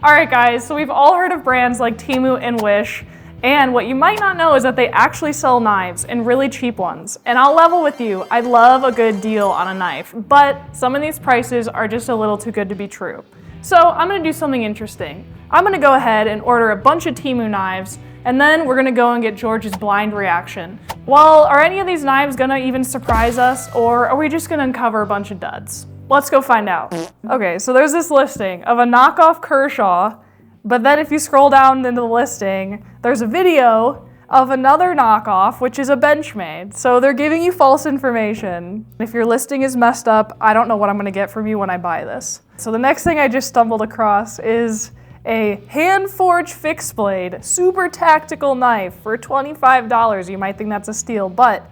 All right, guys, so we've all heard of brands like Temu and Wish, and what you might not know is that they actually sell knives, and really cheap ones. And I'll level with you, I love a good deal on a knife, but some of these prices are just a little too good to be true. So I'm gonna do something interesting. I'm gonna go ahead and order a bunch of Temu knives, and then we're gonna go and get George's blind reaction. Well, are any of these knives gonna even surprise us, or are we just gonna uncover a bunch of duds? Let's go find out. Okay, so there's this listing of a knockoff Kershaw, but then if you scroll down into the listing, there's a video of another knockoff, which is a Benchmade. So they're giving you false information. If your listing is messed up, I don't know what I'm gonna get from you when I buy this. So the next thing I just stumbled across is a hand-forged fixed blade, super tactical knife for $25. You might think that's a steal, but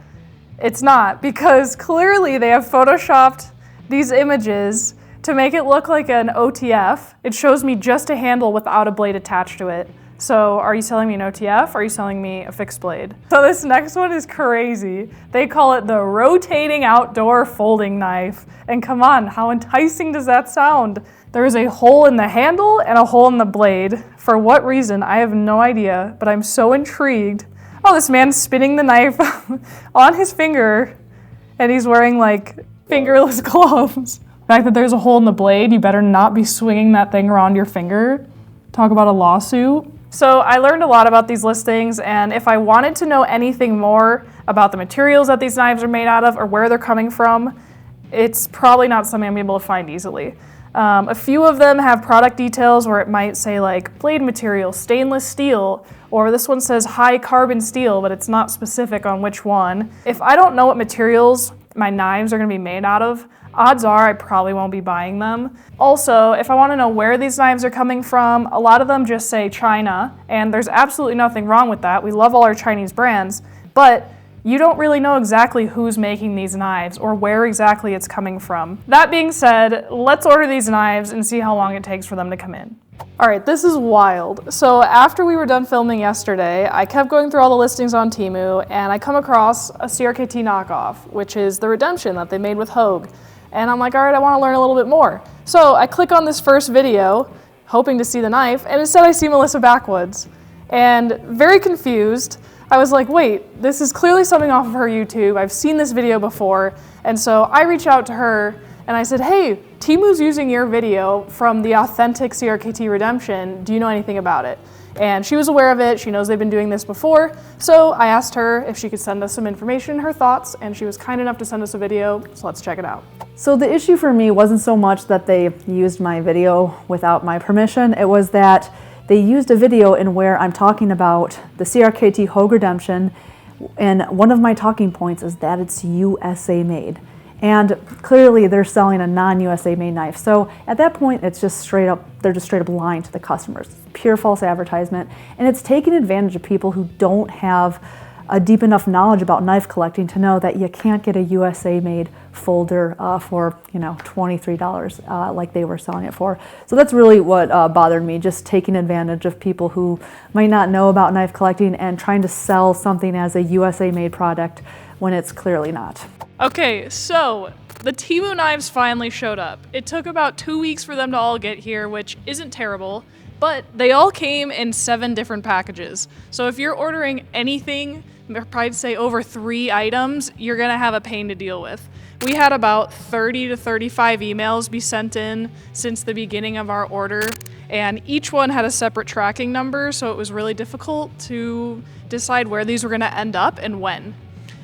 it's not, because clearly they have photoshopped these images to make it look like an OTF. It shows me just a handle without a blade attached to it. So are you selling me an OTF or are you selling me a fixed blade? So this next one is crazy. They call it the rotating outdoor folding knife. And come on, how enticing does that sound? There is a hole in the handle and a hole in the blade. For what reason, I have no idea, but I'm so intrigued. Oh, this man's spinning the knife on his finger and he's wearing like fingerless gloves. The fact that there's a hole in the blade, you better not be swinging that thing around your finger. Talk about a lawsuit. So I learned a lot about these listings, and if I wanted to know anything more about the materials that these knives are made out of or where they're coming from, it's probably not something I'm able to find easily. A few of them have product details where it might say like blade material, stainless steel, or this one says high carbon steel, but it's not specific on which one. If I don't know what materials my knives are gonna be made out of, odds are I probably won't be buying them. Also, if I wanna know where these knives are coming from, a lot of them just say China, and there's absolutely nothing wrong with that. We love all our Chinese brands, but you don't really know exactly who's making these knives or where exactly it's coming from. That being said, let's order these knives and see how long it takes for them to come in. All right, this is wild. So after we were done filming yesterday, I kept going through all the listings on Temu, and I come across a CRKT knockoff, which is the Redemption that they made with Hogue. And I'm like, all right, I wanna learn a little bit more. So I click on this first video, hoping to see the knife, and instead I see Melissa Backwoods. And very confused, I was like, wait, this is clearly something off of her YouTube. I've seen this video before. And so I reach out to her and I said, hey, Temu's using your video from the authentic CRKT Redemption. Do you know anything about it? And she was aware of it. She knows they've been doing this before. So I asked her if she could send us some information, her thoughts, and she was kind enough to send us a video. So let's check it out. So the issue for me wasn't so much that they used my video without my permission. It was that they used a video in where I'm talking about the CRKT Hogue Redemption, and one of my talking points is that it's USA made. And clearly they're selling a non-USA made knife. So at that point, it's just straight up, they're just straight up lying to the customers. It's pure false advertisement, and it's taking advantage of people who don't have a deep enough knowledge about knife collecting to know that you can't get a USA made folder for $23 like they were selling it for. So that's really what bothered me, just taking advantage of people who might not know about knife collecting and trying to sell something as a USA made product when it's clearly not. Okay, so the Temu knives finally showed up. It took about 2 weeks for them to all get here, which isn't terrible, but they all came in 7 different packages. So if you're ordering anything, I'd say over 3 items, you're gonna have a pain to deal with. We had about 30 to 35 emails be sent in since the beginning of our order, and each one had a separate tracking number, so it was really difficult to decide where these were gonna end up and when.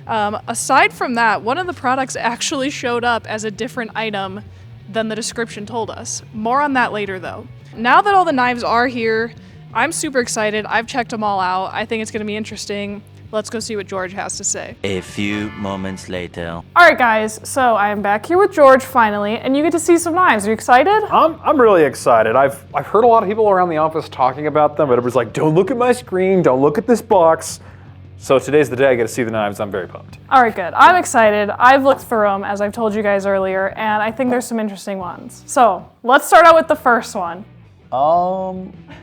Aside from that, one of the products actually showed up as a different item than the description told us. More on that later though. Now that all the knives are here, I'm super excited. I've checked them all out. I think it's gonna be interesting. Let's go see what George has to say. A few moments later. All right, guys, so I am back here with George finally, and you get to see some knives. Are you excited? I'm really excited. I've heard a lot of people around the office talking about them, but everybody's like, don't look at my screen, don't look at this box. So today's the day I get to see the knives. I'm very pumped. All right, good. I'm excited. I've looked through them, as I've told you guys earlier, and I think there's some interesting ones. So let's start out with the first one.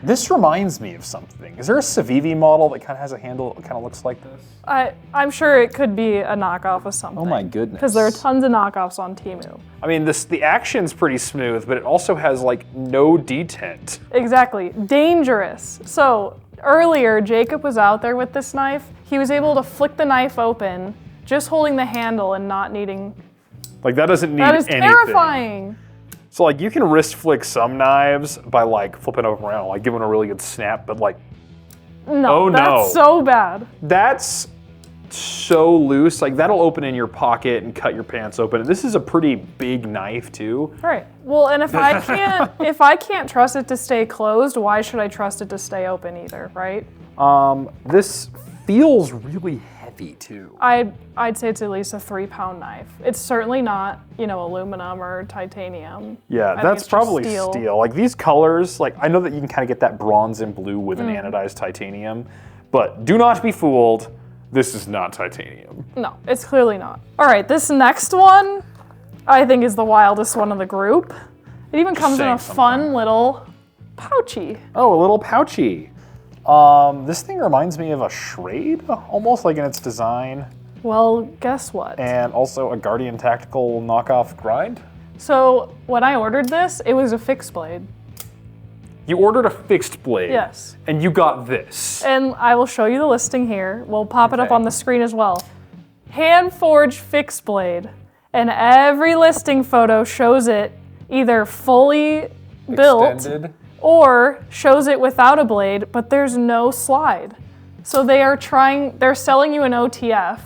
This reminds me of something. Is there a Civivi model that kind of has a handle that kind of looks like this? I'm sure it could be a knockoff of something. Oh my goodness. Because there are tons of knockoffs on Temu. I mean, the action's pretty smooth, but it also has like no detent. Exactly. Dangerous. So earlier, Jacob was out there with this knife. He was able to flick the knife open, just holding the handle and not needing... Like that doesn't need That is anything. terrifying. So like you can wrist flick some knives by like flipping them around, like giving a really good snap, but like, No, oh, that's no. so bad. That's so loose. Like that'll open in your pocket and cut your pants open. This is a pretty big knife too. Right. Well, and if I can't trust it to stay closed, why should I trust it to stay open either, right? This feels really heavy too. I'd say it's at least a 3-pound knife. It's certainly not, aluminum or titanium. Yeah, I think that's it's just probably steel. Like these colors, like I know that you can kind of get that bronze and blue with an anodized titanium, but do not be fooled. This is not titanium. No, it's clearly not. All right, this next one, I think is the wildest one of the group. It even comes in a fun little pouchy. Oh, a little pouchy. This thing reminds me of a Schrade, almost like in its design. Well, guess what? And also a Guardian Tactical knockoff grind. So when I ordered this, it was a fixed blade. You ordered a fixed blade. Yes. And you got this. And I will show you the listing here. We'll pop it up Okay. on the screen as well. Hand-forged fixed blade. And every listing photo shows it either fully built Extended. or shows it without a blade, but there's no slide. So they're selling you an OTF,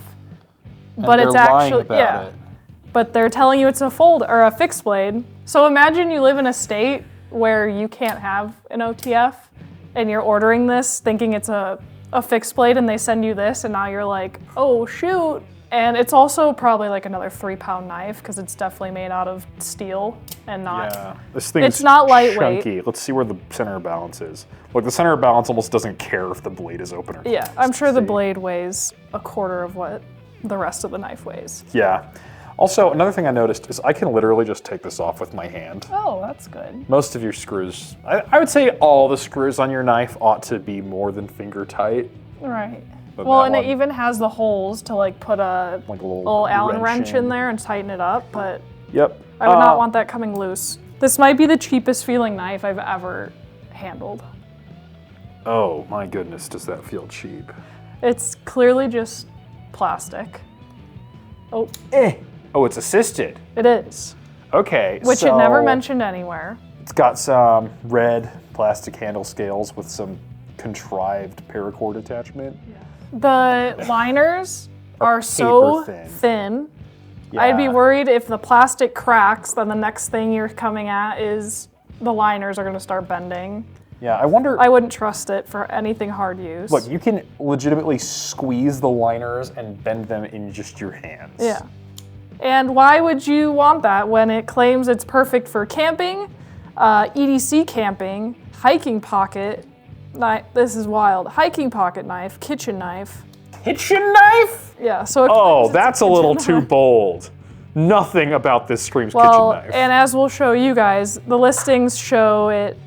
but it's actually, but they're telling you it's a fixed blade. So imagine you live in a state where you can't have an OTF and you're ordering this thinking it's a fixed blade and they send you this and now you're like, oh shoot. And it's also probably like another 3-pound knife because it's definitely made out of steel and not, Yeah, this thing's it's not lightweight. chunky. Let's see where the center of balance is. Look, the center of balance almost doesn't care if the blade is open or closed. Yeah, I'm sure the See? blade weighs a quarter of what the rest of the knife weighs. Yeah. Also, another thing I noticed is I can literally just take this off with my hand. Oh, that's good. Most of your screws, I would say all the screws on your knife ought to be more than finger tight. Right. But Well, that and it one- even has the holes to like put a Like a little Allen wrench in in. there and tighten it up, but Yep. I would not want that coming loose. This might be the cheapest feeling knife I've ever handled. Oh my goodness, does that feel cheap? It's clearly just plastic. Oh, Oh, it's assisted. it is. Okay, Which so it never mentioned anywhere. It's got some red plastic handle scales with some contrived paracord attachment. The liners are paper so thin. thin. I'd be Yeah. worried if the plastic cracks, then the next thing you're coming at is the liners are gonna start bending. Yeah, I wonder. I wouldn't trust it for anything hard use. Look, you can legitimately squeeze the liners and bend them in just your hands. Yeah. And why would you want that when it claims it's perfect for camping, EDC camping, hiking pocket, this is wild, hiking pocket knife, kitchen knife. Kitchen knife? Yeah, so it Oh, claims it's that's a kitchen little knife. too bold. Nothing about this screams Well, kitchen knife. and as we'll show you guys, the listings show it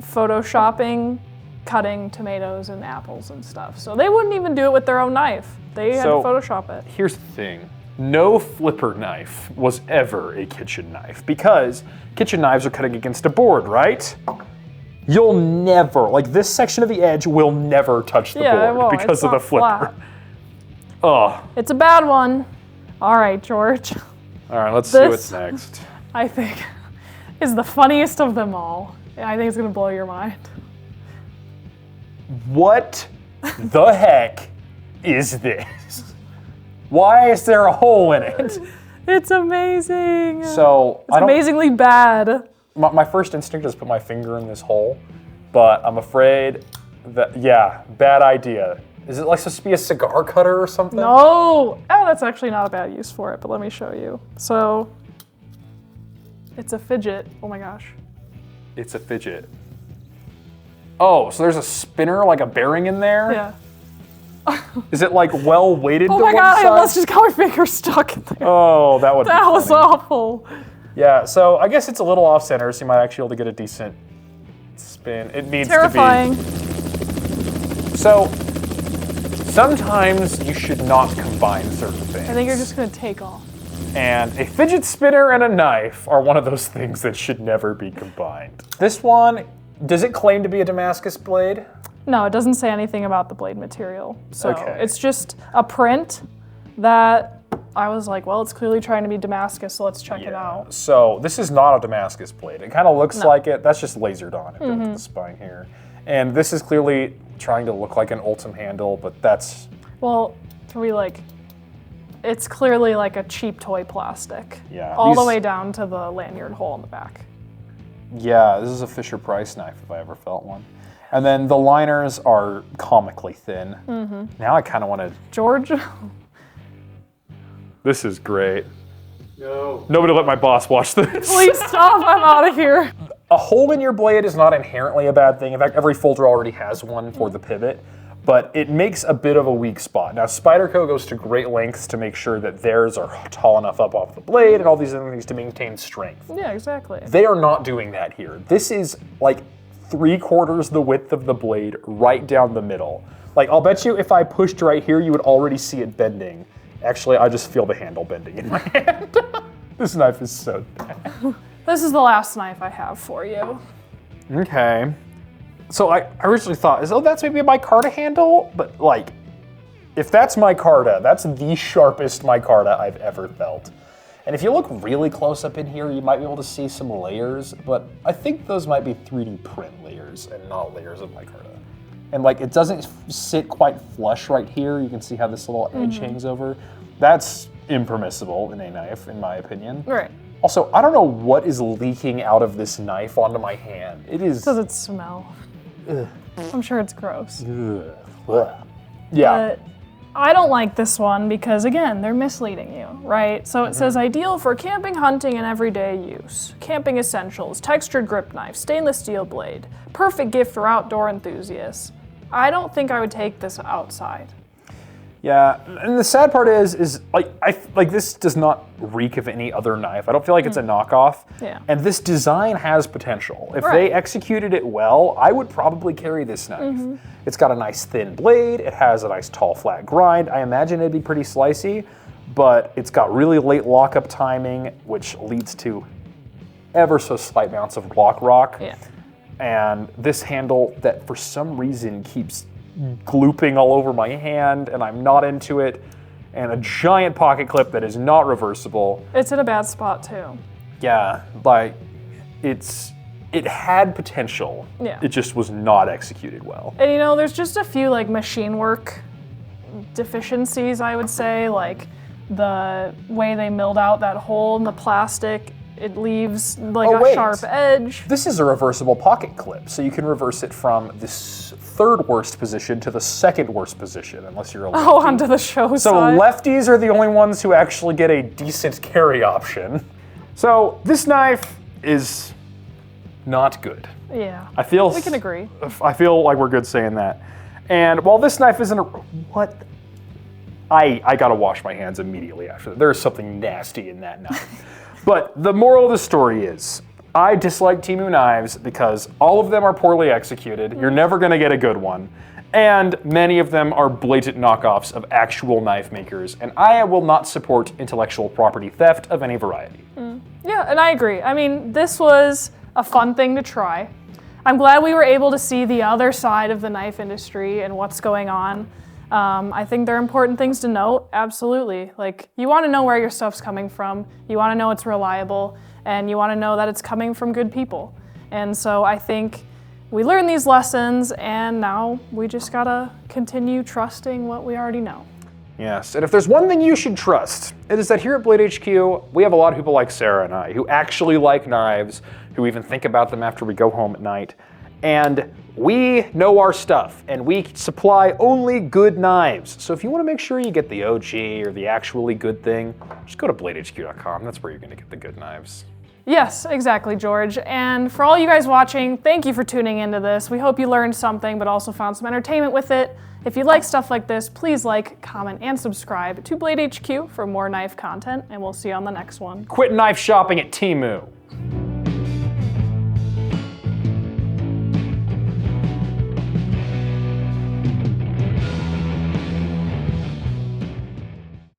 photoshopping, cutting tomatoes and apples and stuff. So they wouldn't even do it with their own knife. They had to So- Photoshop it. Here's the thing. No flipper knife was ever a kitchen knife because kitchen knives are cutting against a board, right? You'll never, like this section of the edge will never touch the Yeah, it board won't. because It's of the not flipper. flat. Oh, It's a bad one. All right, George. all right, let's see This- what's next. I think is the funniest of them all. I think it's gonna blow your mind. What the heck is this? Why is there a hole in it? It's amazing. So, It's amazingly bad. my first instinct is put my finger in this hole, but I'm afraid that, yeah, bad idea. Is it like supposed to be a cigar cutter or something? No. Oh, that's actually not a bad use for it, but let me show you. So, it's a fidget. Oh my gosh. It's a fidget. Oh, so there's a spinner, like a bearing in there? Yeah. Is it like well weighted Oh to my one god, I side? almost just got my finger stuck in there. Oh, that would be That was funny. awful. Yeah, so I guess it's a little off center, so you might actually be able to get a decent spin. It needs Terrifying. to be. So, sometimes you should not combine certain things. I think you're just gonna take off. And a fidget spinner and a knife are one of those things that should never be combined. This one, does it claim to be a Damascus blade? No, it doesn't say anything about the blade material. So Okay. it's just a print that I was like, well, it's clearly trying to be Damascus, so let's check it out. So this is not a Damascus blade. It kind of looks like it. That's just lasered on if you look at the spine here. And this is clearly trying to look like an Ultim handle, but that's... Well, can we like, it's clearly like a cheap toy plastic. Yeah. All the these- way down to the lanyard hole in the back. Yeah, this is a Fisher-Price knife if I ever felt one. And then the liners are comically thin. Now I kind of want to... George? This is great. No. Nobody let my boss watch this. Please stop, I'm out of here. A hole in your blade is not inherently a bad thing. In fact, every folder already has one for the pivot, but it makes a bit of a weak spot. Now, Spyderco goes to great lengths to make sure that theirs are tall enough up off the blade and all these other things to maintain strength. Yeah, exactly. They are not doing that here. This is like 3/4 the width of the blade right down the middle. Like, I'll bet you if I pushed right here, you would already see it bending. Actually, I just feel the handle bending in my hand. This knife is so bad. This is the last knife I have for you. Okay. So I originally thought, that's maybe a micarta handle, but like, if that's micarta, that's the sharpest micarta I've ever felt. And if you look really close up in here, you might be able to see some layers, but I think those might be 3D print layers and not layers of micarta. And like, it doesn't sit quite flush right here. You can see how this little edge hangs over. That's impermissible in a knife, in my opinion. Right. Also, I don't know what is leaking out of this knife onto my hand. It is... Does it smell? Ugh. I'm sure it's gross. Ugh. Yeah. But I don't like this one because, again, they're misleading you, right? So it says ideal for camping, hunting, and everyday use. Camping essentials, textured grip knife, stainless steel blade. Perfect gift for outdoor enthusiasts. I don't think I would take this outside. Yeah, and the sad part is like this does not reek of any other knife. I don't feel like it's a knockoff. Yeah. And this design has potential. If Right. they executed it well, I would probably carry this knife. It's got a nice thin blade. It has a nice tall flat grind. I imagine it'd be pretty slicey, but it's got really late lockup timing, which leads to ever so slight amounts of block rock. Yeah. And this handle that for some reason keeps glooping all over my hand and I'm not into it, and a giant pocket clip that is not reversible. It's in a bad spot too. Yeah, like it had potential. Yeah. It just was not executed well. And you know, there's just a few like machine work deficiencies, I would say, like the way they milled out that hole in the plastic. It leaves like Oh, a wait. sharp edge. This is a reversible pocket clip, so you can reverse it from this third worst position to the second worst position, unless you're a lefty. Oh, onto the show So side. lefties are the only ones who actually get a decent carry option. So this knife is not good. Yeah. I feel We can agree. I feel like we're good saying that. And while this knife isn't I gotta wash my hands immediately after that. There's something nasty in that knife. But the moral of the story is, I dislike Temu knives because all of them are poorly executed. You're never gonna get a good one. And many of them are blatant knockoffs of actual knife makers. And I will not support intellectual property theft of any variety. Yeah, and I agree. I mean, this was a fun thing to try. I'm glad we were able to see the other side of the knife industry and what's going on. I think they're important things to note, absolutely. Like, you want to know where your stuff's coming from, you want to know it's reliable, and you want to know that it's coming from good people. And so I think we learned these lessons, and now we just gotta continue trusting what we already know. Yes, and if there's one thing you should trust, it is that here at Blade HQ, we have a lot of people like Sarah and I who actually like knives, who even think about them after we go home at night. And we know our stuff, and we supply only good knives. So if you want to make sure you get the OG or the actually good thing, just go to bladehq.com. That's where you're going to get the good knives. Yes, exactly, George. And for all you guys watching, thank you for tuning into this. We hope you learned something, but also found some entertainment with it. If you like stuff like this, please like, comment, and subscribe to Blade HQ for more knife content, and we'll see you on the next one. Quit knife shopping at Temu.